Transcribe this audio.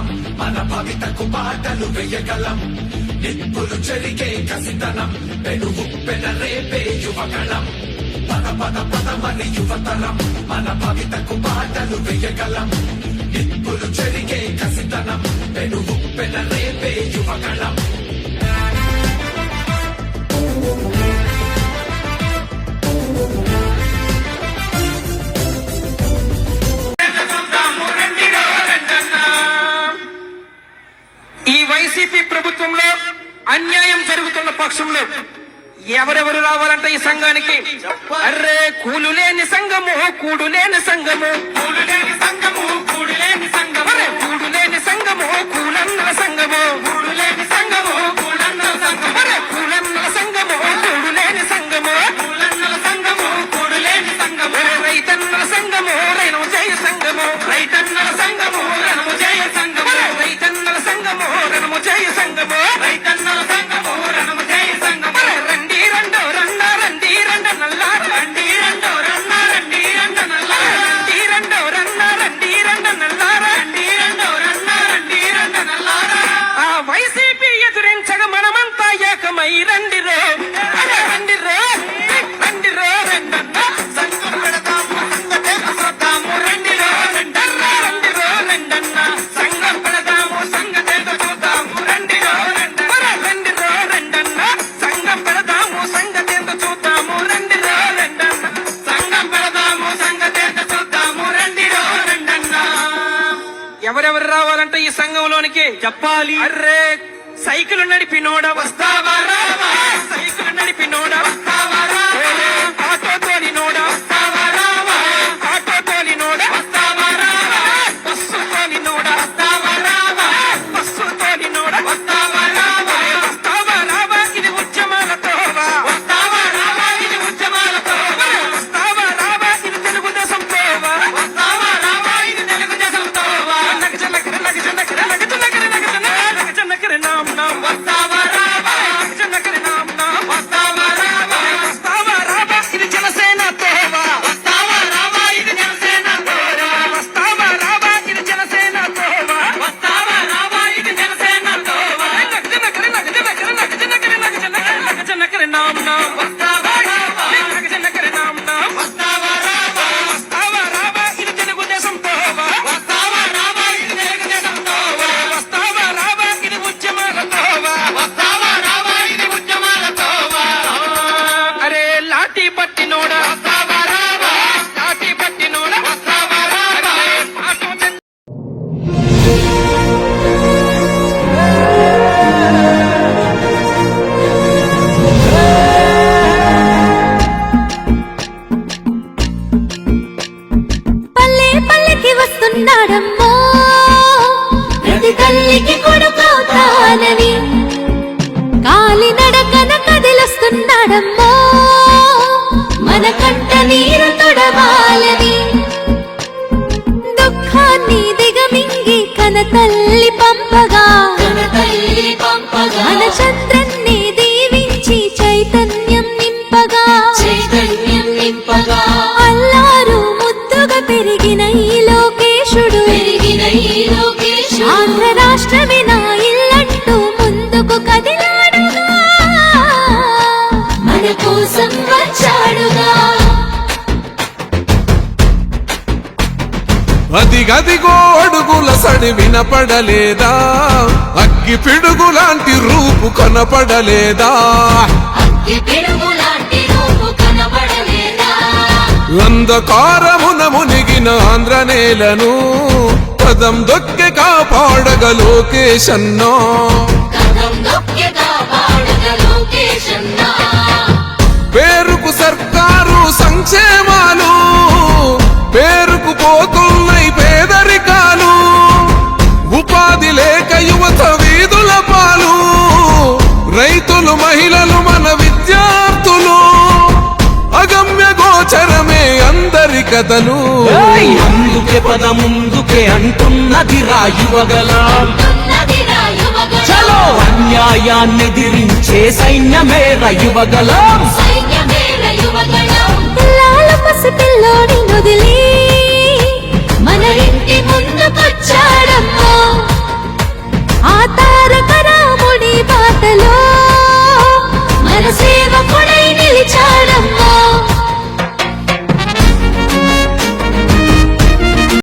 సంగతనం మన భవితకు బాటలు వేయగలం నిప్పులు చెరిగే కసితనం పెనుగు పెనరేపే యువగళం పద పద పదమని యువతరం మన భవితకు బాటలు వేయగలం నిప్పులు చెరిగే కసితనం పెనుగు పెనరేపే యువగళం వైసీపీ ప్రభుత్వంలో అన్యాయం జరుగుతున్న పక్షంలో ఎవరెవరు రావాలంటే ఈ సంఘానికి అర్రే కూలు లేని సంఘము కూడు లేని సంఘము కూడు లేని సంఘము కూడు లేని సంఘము కూడు లేని సంఘము కూలన్నల సంఘము కూడు లేని సంఘము కూలన్నల సంఘము కూలన్నల సంఘము కూడు లేని సంఘము కూలన్నల సంఘము కూడు లేని సంఘము రైతన్నల సంఘము రేణు జయ సంఘము రైతన్నల సంఘము రణము జయ సంఘము రైతన్నల సంఘము రణము జయ సంఘము రైతన్నల సంఘము రణము జయ సంఘము రండి రండో రన్న రండి రండ నల్లార రండి రండో రన్న రండి రండ నల్లార రండి రండో రన్న రండి రండ నల్లార రండి రండో రన్న రండి రండ నల్లార ఆ వైసీపీ ఎదురించగా మనమంతా ఏకమై రండిరో రండిరో రండిరో రెండన్న సంఘం పెడతాము సంగతే చూద్దాము రండిరో రెండన్న రండిరో రెండన్న సంఘం పెడతాము సంగతే చూద్దాము రండిరో రెండన్న రండిరో రెండన్న సంఘం పెడతాము సంగతే చూద్దాము రండిరో రెండన్న సంఘం పెడతాము సంగతే చూద్దాము రండిరో రెండన్న ఎవరెవరు రావాలంటే ఈ సంఘంలోనికి చెప్పాలి అర్రే సైకిల్ నడిపినోడ వస్తావా రావా సైకిల్ నడిపినోడ వస్తావా రావా ఆటో తోలినోడ వస్తావా రావా ఆటో తోలినోడ వస్తావా రావా బస్సు తోలినోడ వస్తావా రావా బస్సు తోలినోడ వస్తావా రావా వస్తావా రావా ఇది ఉద్యమాల తోవా వస్తావా రావా ఇది ఉద్యమాల తోవా వస్తావా రావా ఇది తెలుగుదేశం తోవా వస్తావా రావా ఇది తెలుగుదేశం తోవా నగజనకర నగజనకర నగజనకర నగజనకర నామ్ నామ్ వస్తావా రావా నగజనకర నామ్ నామ్ వస్తావా రావా వస్తావా రావా ఇది జనసేన తోవా వస్తావా రావా ఇది జనసేన తోవా వస్తావా రావా ఇది జనసేన తోవా వస్తావా రావా ఇది జనసేన తోవా నగజనకర నగజనకర నగజనకర నగజనకర నగజనకర నామ్ నామ్ వస్తావా రావా నగజనకర నామ్ నామ్ వస్తావా రావా వస్తావా రావా ఇది తెలుగుదేశం తోవా వస్తావా రావా ఇది తెలుగుదేశం తోవా వస్తావా రావా ఇది ఉద్యమాల తోవా వస్తావా రావా ఇది ఉద్యమాల తోవా అరే లాఠీ పట్టినోడ వస్తావా రావా లాఠీ పట్టినోడ వస్తావా రావా ఆటో పల్లె పల్లెకి వస్తున్నాడమ్మో ప్రతి తల్లికి కొడుకవుతానని కాలినడకన కదిలొస్తున్నాడమ్మో మన కంట నీరు తొడవాలని దుఃఖాన్ని దిగమింగి కన తల్లి పంపగా మన చంద్రన్ని దీవించి చైతన్యం నింపగా అల్లారు ముద్దుగా పెరిగిన ఈ లోకేశుడు ఆంధ్ర రాష్ట్రమే నా ఇల్లంటూ ముందుకు కదిలాడుగా మన కోసం వచ్చాడుగా అదిగదిగో అడుగుల సడి వినపడలేదా అగ్గి పిడుగులాంటి రూపు కనపడలేదా అంధకారమున మునిగిన ఆంధ్ర నేలను పదం దొక్కె కాపాడగ లోకేశన్నా పేరుకు సర్కారు సంక్షేమాలు పేరుకు పోతున్నాయి పేదరికాలు ఉపాధి లేక యువత వీధుల పాలు రైతులు మహిళలు మన విద్యార్థులు అగమ్య గోచరమే అందరి కథలు అందుకే పద ముందుకే అంటున్నది రాయువగలం చలో అన్యాయాన్ని ఎదిరించే సైన్యమే యువగలం పిల్లోని నుదిలి మన